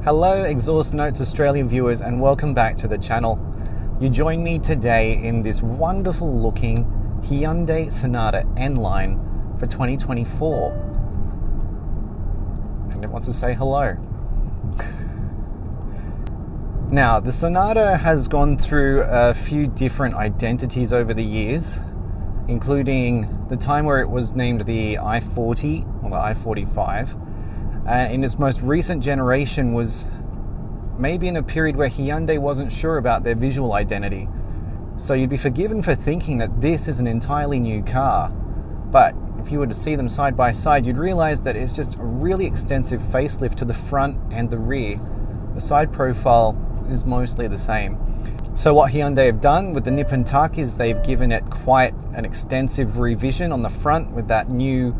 Hello Exhaust Notes Australian viewers, and welcome back to the channel. You join me today in this wonderful looking Hyundai Sonata N-Line for 2024. And it wants to say hello. Now, the Sonata has gone through a few different identities over the years, including the time where it was named the i40 or the i45. In its most recent generation was maybe in a period where Hyundai wasn't sure about their visual identity. So you'd be forgiven for thinking that this is an entirely new car. But if you were to see them side by side, you'd realize that it's just a really extensive facelift to the front and the rear. The side profile is mostly the same. So what Hyundai have done with the nip and tuck is they've given it quite an extensive revision on the front with that new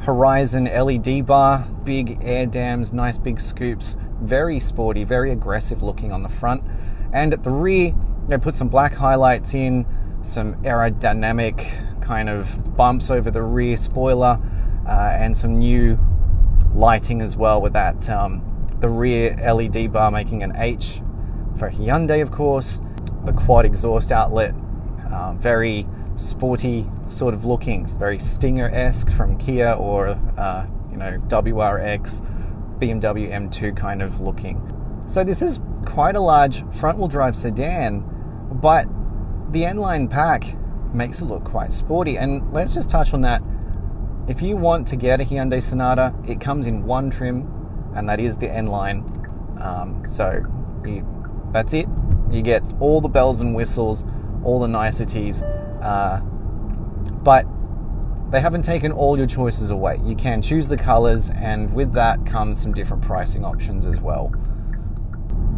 Horizon LED bar, big air dams, nice big scoops, very sporty, very aggressive looking on the front. And at the rear, they put some black highlights in, some aerodynamic kind of bumps over the rear spoiler, and some new lighting as well with that, the rear LED bar making an H for Hyundai, of course. The quad exhaust outlet, very sporty sort of looking, very Stinger-esque from Kia or WRX, BMW M2 kind of looking. So this is quite a large front-wheel drive sedan, but the N-Line pack makes it look quite sporty. And let's just touch on that. If you want to get a Hyundai Sonata, it comes in one trim, and that is the N-Line. That's it. You get all the bells and whistles, all the niceties. But they haven't taken all your choices away. You can choose the colors, and with that comes some different pricing options as well.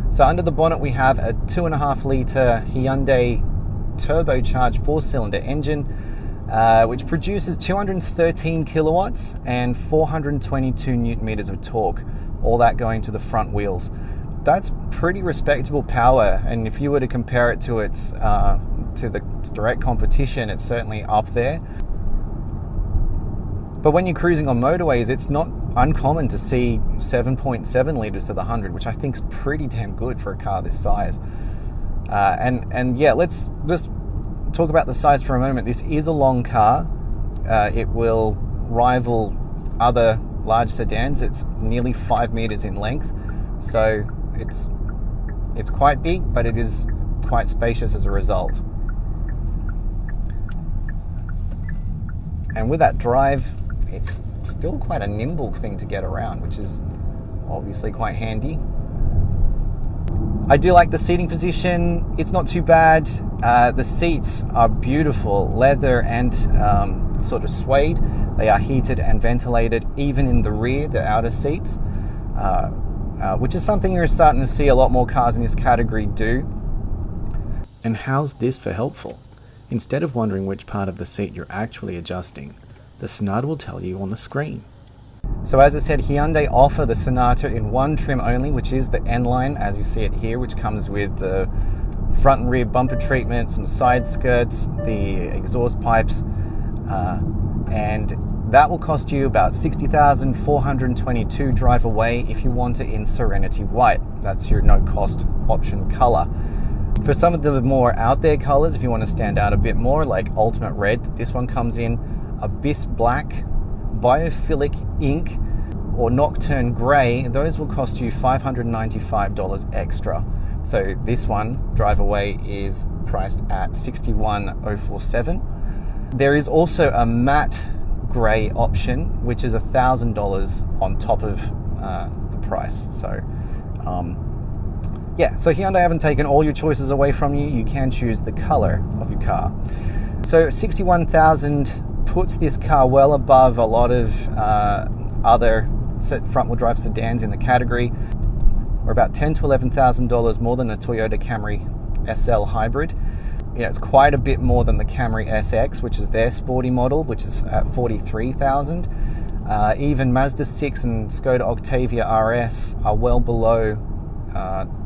So under the bonnet we have a 2.5 litre Hyundai turbocharged 4-cylinder engine, which produces 213 kilowatts and 422 newton meters of torque, all that going to the front wheels. That's pretty respectable power, and if you were to compare it to its to the direct competition, it's certainly up there. But when you're cruising on motorways, it's not uncommon to see 7.7 litres to the 100, which I think is pretty damn good for a car this size. And yeah, let's just talk about the size for a moment. This is a long car. It will rival other large sedans. It's nearly 5 meters in length, so it's quite big, but it is quite spacious as a result. And with that drive, it's still quite a nimble thing to get around, which is obviously quite handy. I do like the seating position. It's not too bad. The seats are beautiful, leather and sort of suede. They are heated and ventilated, even in the rear, the outer seats, which is something you're starting to see a lot more cars in this category do. And how's this for helpful? Instead of wondering which part of the seat you're actually adjusting, the Sonata will tell you on the screen. So as I said, Hyundai offer the Sonata in one trim only, which is the N-Line, as you see it here, which comes with the front and rear bumper treatment, some side skirts, the exhaust pipes, and that will cost you about $60,422 drive away if you want it in Serenity White. That's your no-cost option color. For some of the more out there colors, if you want to stand out a bit more, like Ultimate Red, this one comes in Abyss Black, Biophilic Ink, or Nocturne Grey. Those will cost you $595 extra. So this one, drive away, is priced at $61,047. There is also a matte grey option, which is $1,000 on top of the price. So yeah, so Hyundai haven't taken all your choices away from you. You can choose the color of your car. So $61,000 puts this car well above a lot of other front-wheel drive sedans in the category, or about $10,000 to $11,000 more than a Toyota Camry SL hybrid. It's quite a bit more than the Camry SX, which is their sporty model, which is at $43,000. Even Mazda 6 and Skoda Octavia RS are well below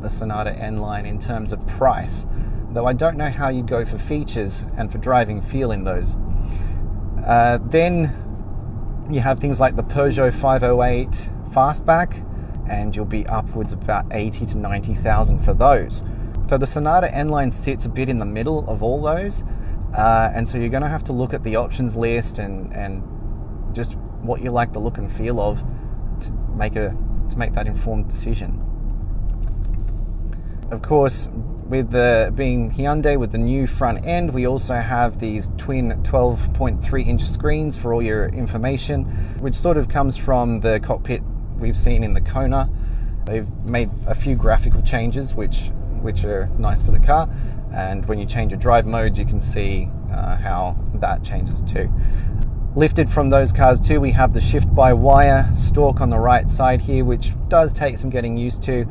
the Sonata N-Line in terms of price, though I don't know how you go for features and for driving feel in those. Then you have things like the Peugeot 508 Fastback, and you'll be upwards of about 80 to 90,000 for those. So the Sonata N-Line sits a bit in the middle of all those, and so you're going to have to look at the options list and just what you like the look and feel of to make that informed decision. Of course, with being Hyundai with the new front end, we also have these twin 12.3 inch screens for all your information, which sort of comes from the cockpit we've seen in the Kona. They've made a few graphical changes which are nice for the car, and when you change your drive modes you can see how that changes too. Lifted from those cars too, we have the shift by wire stalk on the right side here, which does take some getting used to,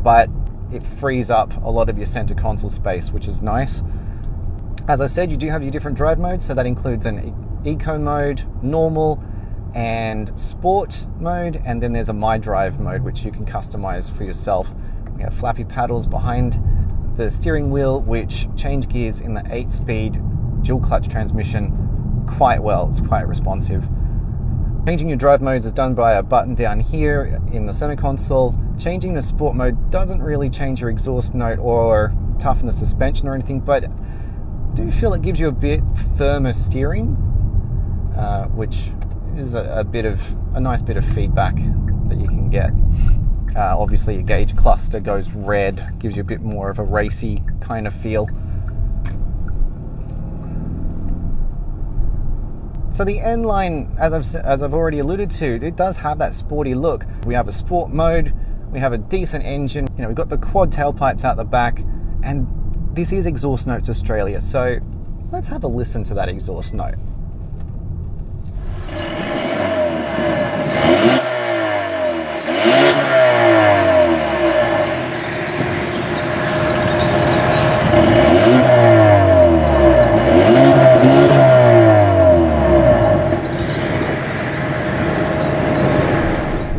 but it frees up a lot of your center console space, which is nice. As I said, you do have your different drive modes, so that includes an eco mode, normal, and sport mode, and then there's a My Drive mode which you can customize for yourself. We have flappy paddles behind the steering wheel which change gears in the 8-speed dual clutch transmission quite well. It's quite responsive. Changing your drive modes is done by a button down here in the center console. Changing the sport mode doesn't really change your exhaust note or toughen the suspension or anything, but I do feel it gives you a bit firmer steering, which is a nice bit of feedback that you can get. Obviously your gauge cluster goes red, gives you a bit more of a racy kind of feel. So the N-Line, as I've already alluded to, it does have that sporty look. We have a sport mode, we have a decent engine, we've got the quad tailpipes out the back, and this is Exhaust Notes Australia, so let's have a listen to that exhaust note.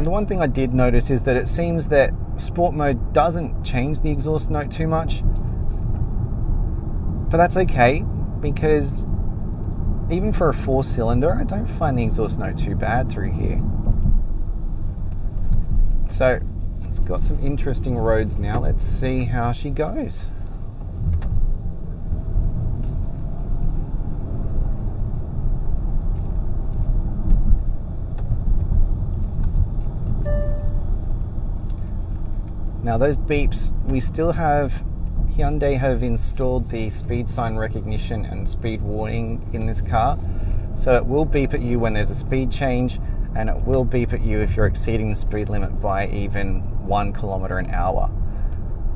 One thing I did notice is that it seems that sport mode doesn't change the exhaust note too much, but that's okay, because even for a 4-cylinder I don't find the exhaust note too bad through here. So it's got some interesting roads now. Let's see how she goes. Now those beeps, Hyundai have installed the speed sign recognition and speed warning in this car. So it will beep at you when there's a speed change, and it will beep at you if you're exceeding the speed limit by even 1 kilometer an hour.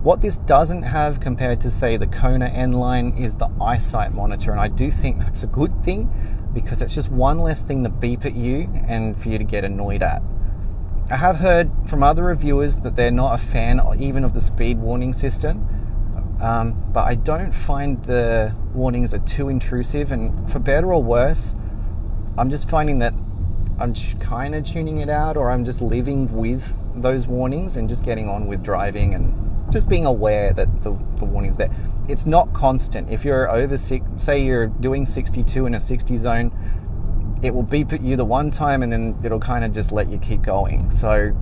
What this doesn't have compared to, say, the Kona N-Line is the eyesight monitor, and I do think that's a good thing, because it's just one less thing to beep at you and for you to get annoyed at. I have heard from other reviewers that they're not a fan even of the speed warning system, but I don't find the warnings are too intrusive, and for better or worse, I'm just finding that I'm kind of tuning it out, or I'm just living with those warnings and just getting on with driving and just being aware that the warning's there. It's not constant. If you're over, say you're doing 62 in a 60 zone, it will beep at you the one time and then it'll kind of just let you keep going. So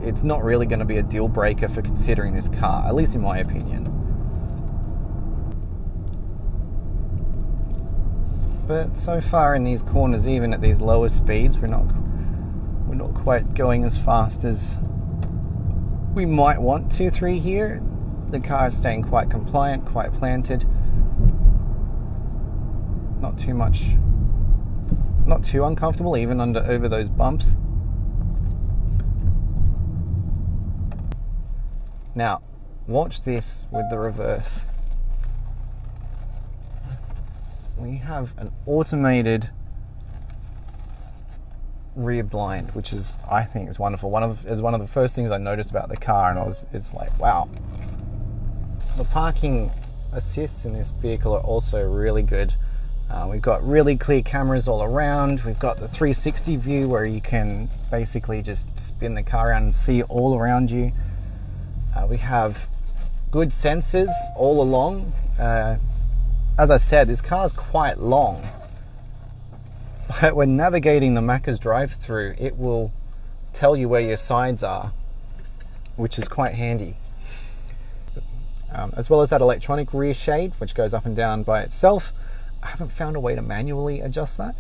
it's not really going to be a deal breaker for considering this car, at least in my opinion. But so far in these corners, even at these lower speeds, we're not quite going as fast as we might want to through here. The car is staying quite compliant, quite planted. Not too much, not too uncomfortable, even over those bumps. Now, watch this with the reverse. We have an automated rear blind, which is, I think, is wonderful. It's one of the first things I noticed about the car, and it's like, wow. The parking assists in this vehicle are also really good. We've got really clear cameras all around. We've got the 360 view where you can basically just spin the car around and see all around you. We have good sensors all along. As I said, this car is quite long, but when navigating the Macca's drive-through, it will tell you where your sides are, which is quite handy. As well as that electronic rear shade, which goes up and down by itself. I haven't found a way to manually adjust that.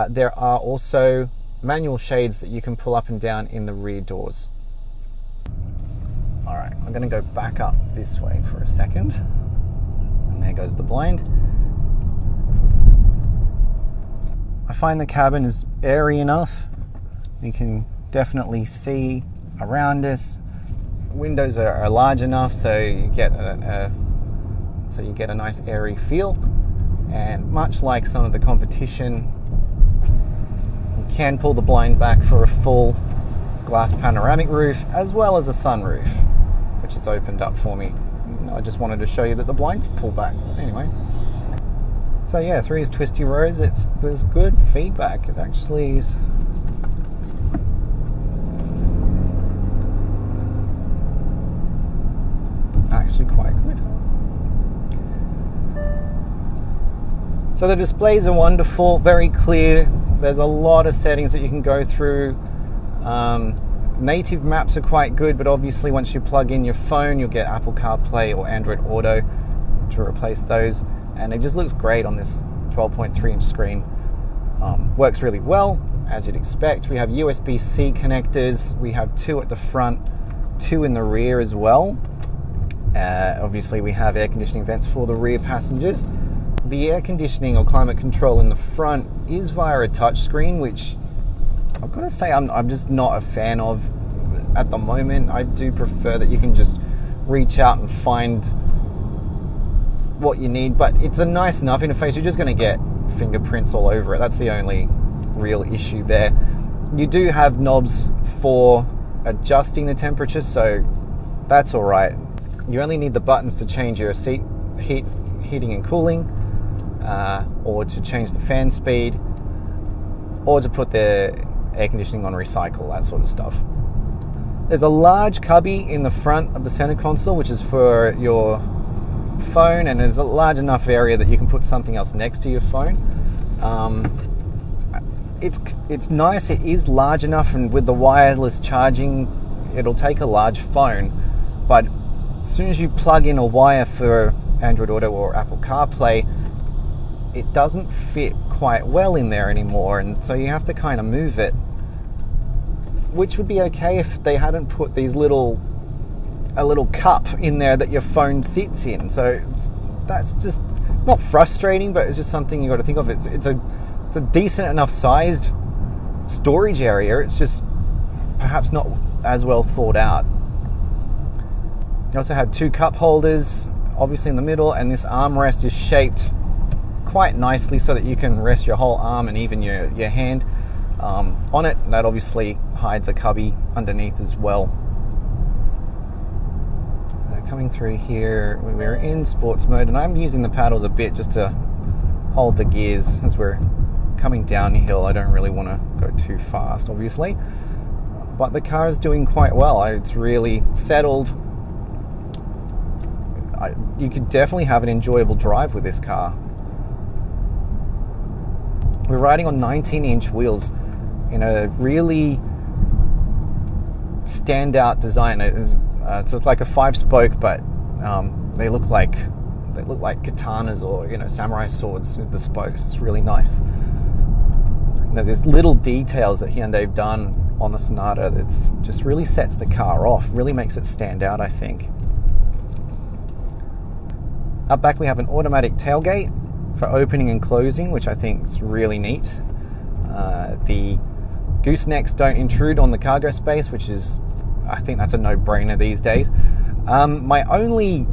There are also manual shades that you can pull up and down in the rear doors. All right, I'm going to go back up this way for a second. And there goes the blind. I find the cabin is airy enough. You can definitely see around us. Windows are large enough, so you get a nice airy feel. And much like some of the competition, you can pull the blind back for a full glass panoramic roof, as well as a sunroof, which is opened up for me. I just wanted to show you that the blind can pull back. Anyway, so yeah, through his twisty rows, there's good feedback. It actually is. It's actually quite good. So the displays are wonderful, very clear. There's a lot of settings that you can go through. Native maps are quite good, but obviously once you plug in your phone, you'll get Apple CarPlay or Android Auto to replace those. And it just looks great on this 12.3 inch screen. Works really well, as you'd expect. We have USB-C connectors. We have 2 at the front, 2 in the rear as well. Obviously we have air conditioning vents for the rear passengers. The air conditioning or climate control in the front is via a touch screen, which I've got to say I'm just not a fan of at the moment. I do prefer that you can just reach out and find what you need, but it's a nice enough interface. You're just going to get fingerprints all over it. That's the only real issue there. You do have knobs for adjusting the temperature, so that's all right. You only need the buttons to change your seat heating and cooling, or to change the fan speed, or to put the air conditioning on recycle, that sort of stuff. There's a large cubby in the front of the center console, which is for your phone, and there's a large enough area that you can put something else next to your phone. It's nice. It is large enough, and with the wireless charging, it'll take a large phone, but as soon as you plug in a wire for Android Auto or Apple CarPlay, it doesn't fit quite well in there anymore, and so you have to kind of move it, which would be okay if they hadn't put these a little cup in there that your phone sits in. So that's just not frustrating, but it's just something you got to think of. It's a decent enough sized storage area. It's just perhaps not as well thought out. You also have 2 cup holders, obviously in the middle, and this armrest is shaped quite nicely so that you can rest your whole arm and even your hand on it. That obviously hides a cubby underneath as well. Coming through here, we're in sports mode, and I'm using the paddles a bit just to hold the gears as we're coming downhill. I don't really want to go too fast, obviously, but the car is doing quite well. It's really settled. You could definitely have an enjoyable drive with this car. We're riding on 19-inch wheels in a really standout design. It's like a 5-spoke, but they look like katanas or samurai swords with the spokes. It's really nice. There's little details that Hyundai have done on the Sonata that just really sets the car off, really makes it stand out, I think. Up back we have an automatic tailgate for opening and closing, which I think is really neat. The goosenecks don't intrude on the cargo space, which is, I think that's a no-brainer these days. My only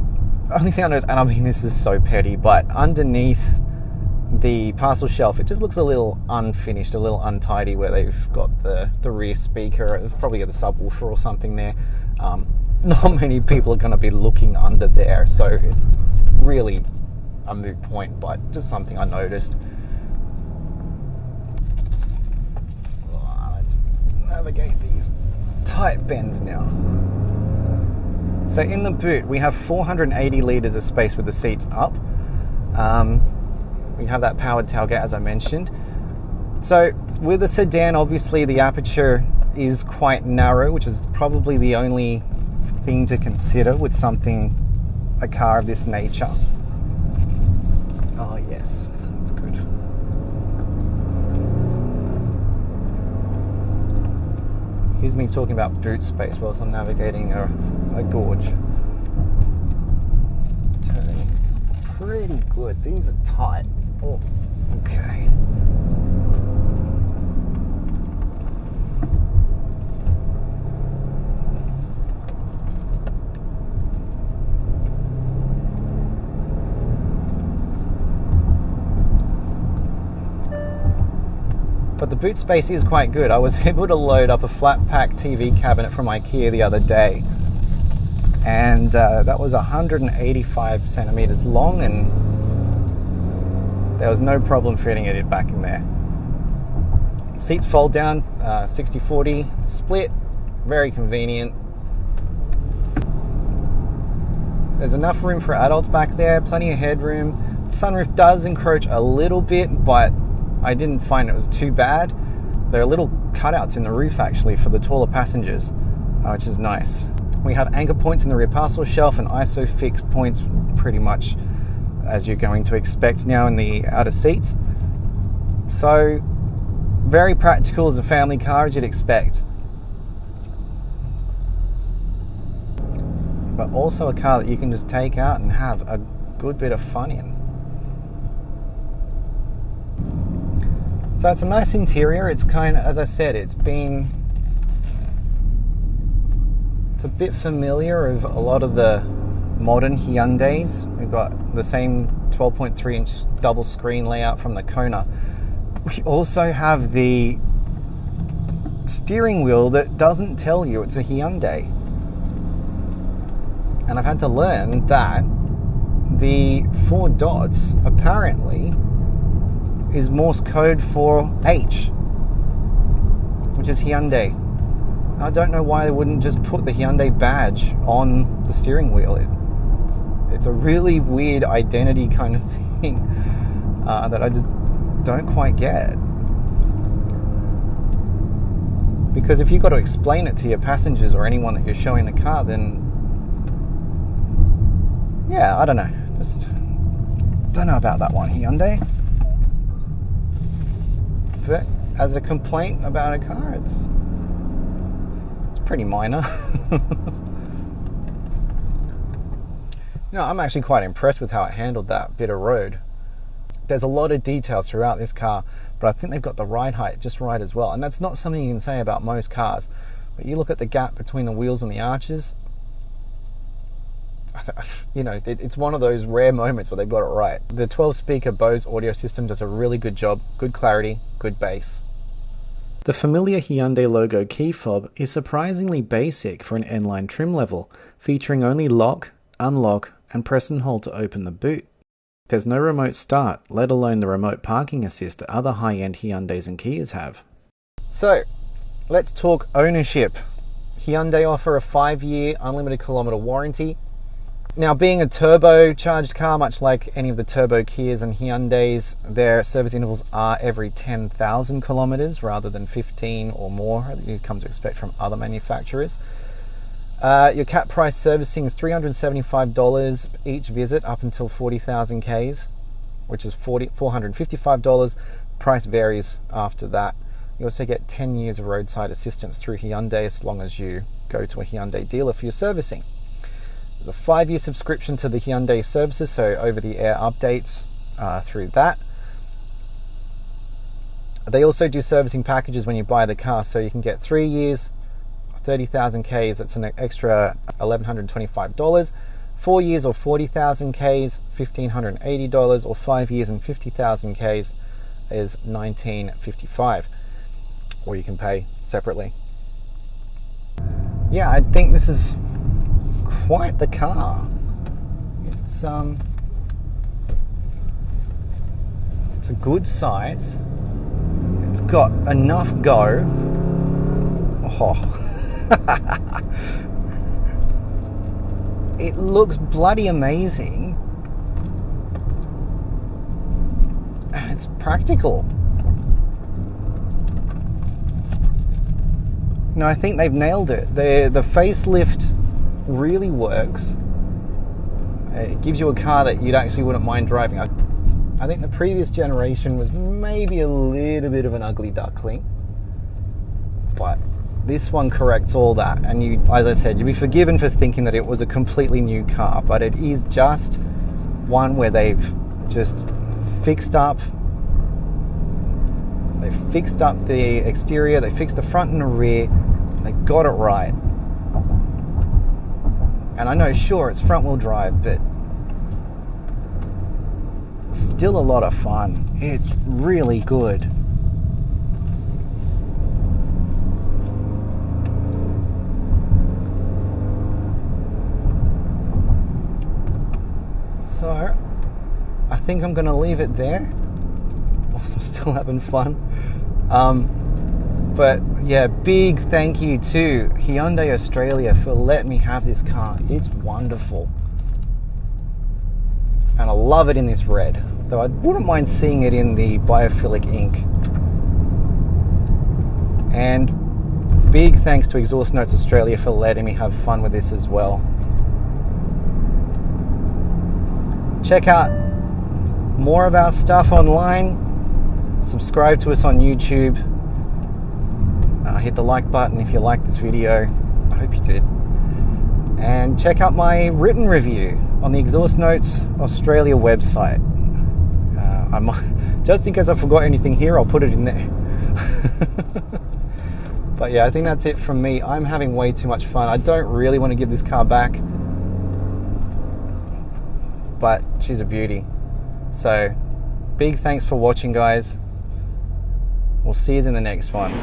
thing I noticed, and I mean this is so petty, but underneath the parcel shelf, it just looks a little unfinished, a little untidy, where they've got the rear speaker. It's probably got the subwoofer or something there. Not many people are going to be looking under there, so it's really a moot point, but just something I noticed. Let's navigate these tight bends now. So in the boot we have 480 litres of space with the seats up. We have that powered tailgate, as I mentioned. So with a sedan, obviously the aperture is quite narrow, which is probably the only thing to consider with a car of this nature. Oh yes, that's good. Here's me talking about boot space whilst I'm navigating a gorge. Turning is pretty good. These are tight. Oh, okay. But the boot space is quite good. I was able to load up a flat pack TV cabinet from IKEA the other day, and that was 185 centimeters long, and there was no problem fitting it back in there. Seats fold down, 60-40 split, very convenient. There's enough room for adults back there, plenty of headroom. The sunroof does encroach a little bit, but I didn't find it was too bad. There are little cutouts in the roof actually for the taller passengers, which is nice. We have anchor points in the rear parcel shelf and ISOFIX points, pretty much as you're going to expect now in the outer seats. So very practical as a family car, as you'd expect. But also a car that you can just take out and have a good bit of fun in. So it's a nice interior. It's kind of, as I said, it's a bit familiar of a lot of the modern Hyundais. We've got the same 12.3 inch double screen layout from the Kona. We also have the steering wheel that doesn't tell you it's a Hyundai. And I've had to learn that the 4 dots apparently is Morse code for H, which is Hyundai. I don't know why they wouldn't just put the Hyundai badge on the steering wheel. It's a really weird identity kind of thing that I just don't quite get. Because if you've got to explain it to your passengers or anyone that you're showing the car, then yeah, I don't know. Just don't know about that one, Hyundai. But as a complaint about a car, it's pretty minor. I'm actually quite impressed with how it handled that bit of road. There's a lot of details throughout this car, but I think they've got the ride height just right as well. And that's not something you can say about most cars. But you look at the gap between the wheels and the arches, it's one of those rare moments where they've got it right. The 12-speaker Bose audio system does a really good job. Good clarity, good bass. The familiar Hyundai logo key fob is surprisingly basic for an N-Line trim level, featuring only lock, unlock, and press and hold to open the boot. There's no remote start, let alone the remote parking assist that other high-end Hyundais and Kias have. So, let's talk ownership. Hyundai offer a 5-year unlimited kilometer warranty. Now, being a turbocharged car, much like any of the turbo Kias and Hyundais, their service intervals are every 10,000 kilometers rather than 15 or more that you come to expect from other manufacturers. Your cap price servicing is $375 each visit up until 40,000 Ks, which is $455. Price varies after that. You also get 10 years of roadside assistance through Hyundai as long as you go to a Hyundai dealer for your servicing. There's a 5-year subscription to the Hyundai services, so over-the-air updates through that. They also do servicing packages when you buy the car, so you can get 3 years, 30,000 Ks, that's an extra $1,125. 4 years or 40,000 Ks, $1,580, or 5 years and 50,000 Ks is $1,955, or you can pay separately. Yeah, I think this is quite the car. It's a good size. It's got enough go. Oh. It looks bloody amazing, and it's practical. No, I think they've nailed it. The facelift really works. It gives you a car that you'd actually wouldn't mind driving. I think the previous generation was maybe a little bit of an ugly duckling, but this one corrects all that. And you, as I said, you'll be forgiven for thinking that it was a completely new car, but it is just one where they've just fixed up. They fixed up the exterior, they fixed the front and the rear, they got it right. And I know, sure, it's front wheel drive, but it's still a lot of fun. It's really good. So, I think I'm going to leave it there, whilst I'm still having fun. But yeah, big thank you to Hyundai Australia for letting me have this car. It's wonderful. And I love it in this red, though I wouldn't mind seeing it in the biophilic ink. And big thanks to Exhaust Notes Australia for letting me have fun with this as well. Check out more of our stuff online. Subscribe to us on YouTube. Hit the like button if you liked this video. I hope you did. And check out my written review on the Exhaust Notes Australia website. I might, just in case I forgot anything here, I'll put it in there. But yeah, I think that's it from me. I'm having way too much fun. I don't really want to give this car back, but she's a beauty. So big thanks for watching, guys. We'll see you in the next one.